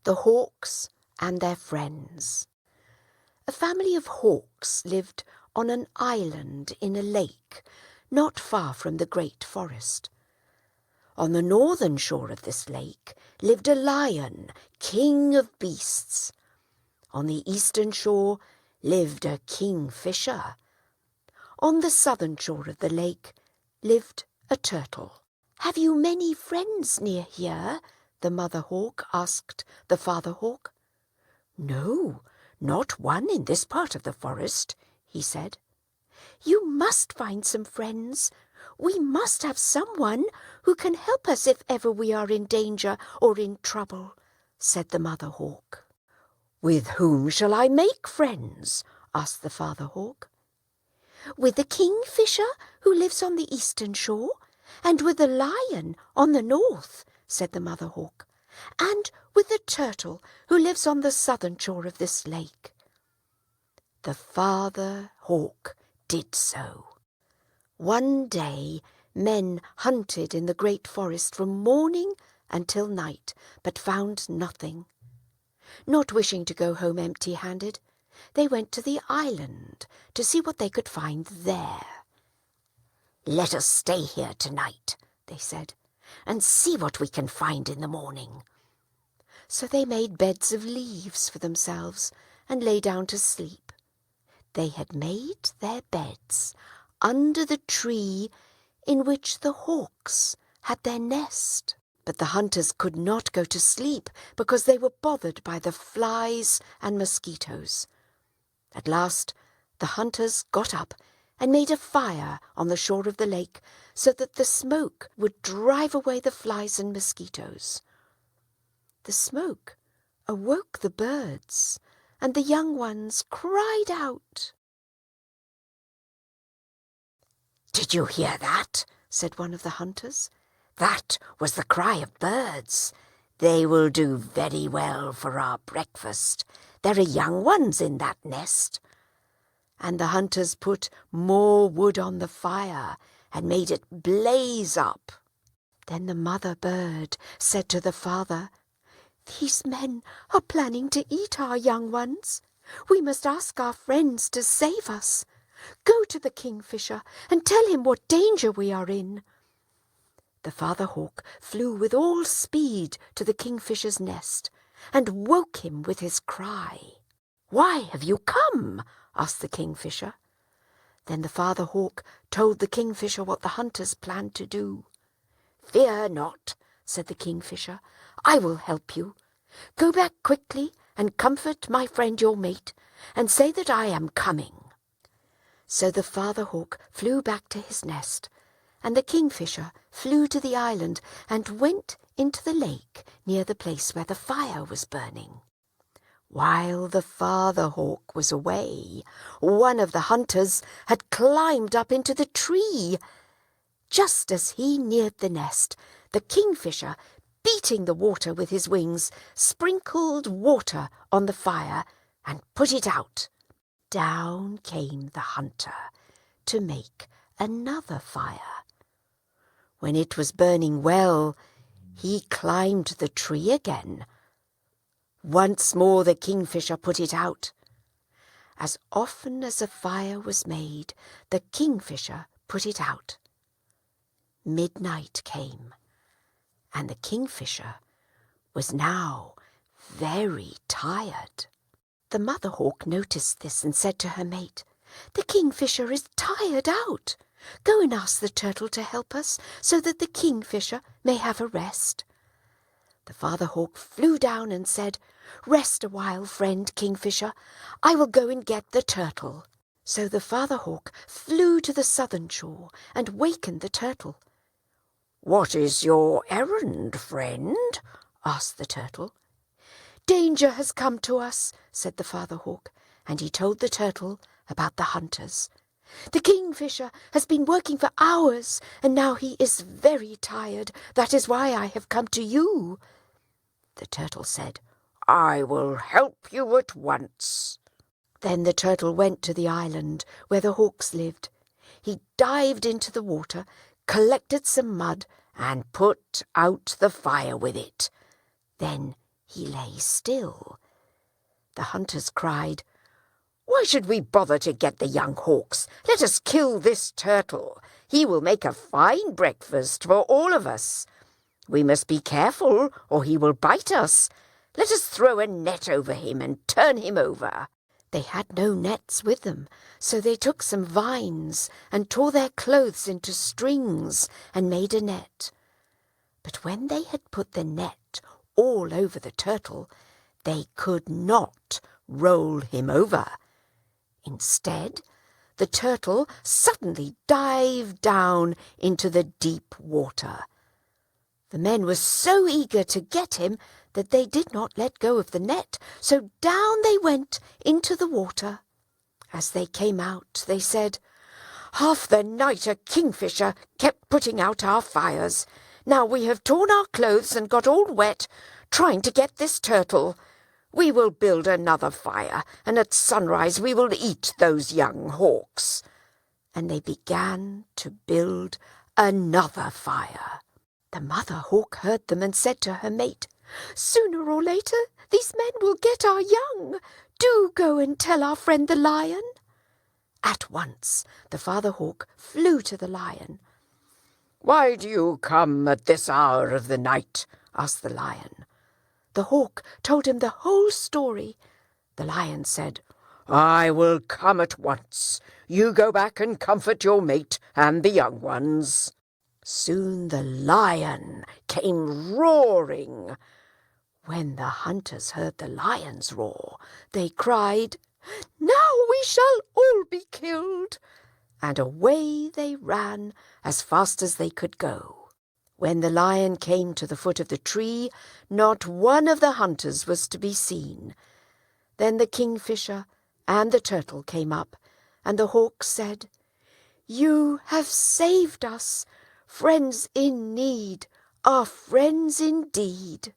The Hawks and Their Friends. A family of hawks lived on an island in a lake not far from the great forest. On the northern shore of this lake lived a lion, king of beasts. On the eastern shore lived a kingfisher. On the southern shore of the lake lived a turtle. "Have you many friends near here?" the mother hawk asked the father hawk. "No, not one in this part of the forest," he said. "You must find some friends. We must have someone who can help us if ever we are in danger or in trouble," said the mother hawk. "With whom shall I make friends?" asked the father hawk. "With the kingfisher who lives on the eastern shore, and with the lion on the north," said the mother hawk, "and with the turtle who lives on the southern shore of this lake." The father hawk did so. One day men hunted in the great forest from morning until night, but found nothing. Not wishing to go home empty-handed, they went to the island to see what they could find there. "Let us stay here tonight," they said, "and see what we can find in the morning." So they made beds of leaves for themselves and lay down to sleep. They had made their beds under the tree in which the hawks had their nest. But the hunters could not go to sleep because they were bothered by the flies and mosquitoes. At last the hunters got up and made a fire on the shore of the lake so that the smoke would drive away the flies and mosquitoes. The smoke awoke the birds, and the young ones cried out. "Did you hear that?" said one of the hunters. "That was the cry of birds. They will do very well for our breakfast. There are young ones in that nest." And the hunters put more wood on the fire and made it blaze up. Then the mother bird said to the father, "These men are planning to eat our young ones. We must ask our friends to save us. Go to the kingfisher and tell him what danger we are in." The father hawk flew with all speed to the kingfisher's nest and woke him with his cry. "Why have you come?" asked the kingfisher. Then the father hawk told the kingfisher what the hunters planned to do. "Fear not," said the kingfisher. "I will help you. Go back quickly and comfort my friend your mate, and say that I am coming." So the father hawk flew back to his nest, and the kingfisher flew to the island and went into the lake near the place where the fire was burning. While the father hawk was away, one of the hunters had climbed up into the tree. Just as he neared the nest, the kingfisher, beating the water with his wings, sprinkled water on the fire and put it out. Down came the hunter to make another fire. When it was burning well, he climbed the tree again. Once more the kingfisher put it out. As often as a fire was made, the kingfisher put it out. Midnight came, and the kingfisher was now very tired. The mother hawk noticed this and said to her mate, "The kingfisher is tired out. Go and ask the turtle to help us so that the kingfisher may have a rest." The father hawk flew down and said, "Rest a while, friend kingfisher. I will go and get the turtle." So the father hawk flew to the southern shore and wakened the turtle. "What is your errand, friend?" asked the turtle. "Danger has come to us," said the father hawk, and he told the turtle about the hunters. "The kingfisher has been working for hours, and now he is very tired. That is why I have come to you." The turtle said, "I will help you at once." Then the turtle went to the island where the hawks lived. He dived into the water, collected some mud, and put out the fire with it. Then He lay still. The hunters cried, "Why should we bother to get the young hawks? Let us kill this turtle. He will make a fine breakfast for all of us. We must be careful, or he will bite us. Let us throw a net over him and turn him over." They had no nets with them, so they took some vines and tore their clothes into strings and made a net. But when they had put the net all over the turtle, they could not roll him over. Instead, the turtle suddenly dived down into the deep water. The men were so eager to get him that they did not let go of the net, so down they went into the water. As they came out, they said, "Half the night a kingfisher kept putting out our fires. Now we have torn our clothes and got all wet trying to get this turtle. We will build another fire, and at sunrise we will eat those young hawks." And they began to build another fire. The mother hawk heard them and said to her mate, "Sooner or later these men will get our young. Do go and tell our friend the lion." At once the father hawk flew to the lion. "Why do you come at this hour of the night?" asked the lion. The hawk told him the whole story. The lion said, "I will come at once. You go back and comfort your mate and the young ones." Soon the lion came roaring. When the hunters heard the lion's roar, they cried, "Now we shall all be killed!" And away they ran as fast as they could go. When the lion came to the foot of the tree, not one of the hunters was to be seen. Then the kingfisher and the turtle came up, and the hawk said, "You have saved us. Friends in need are friends indeed."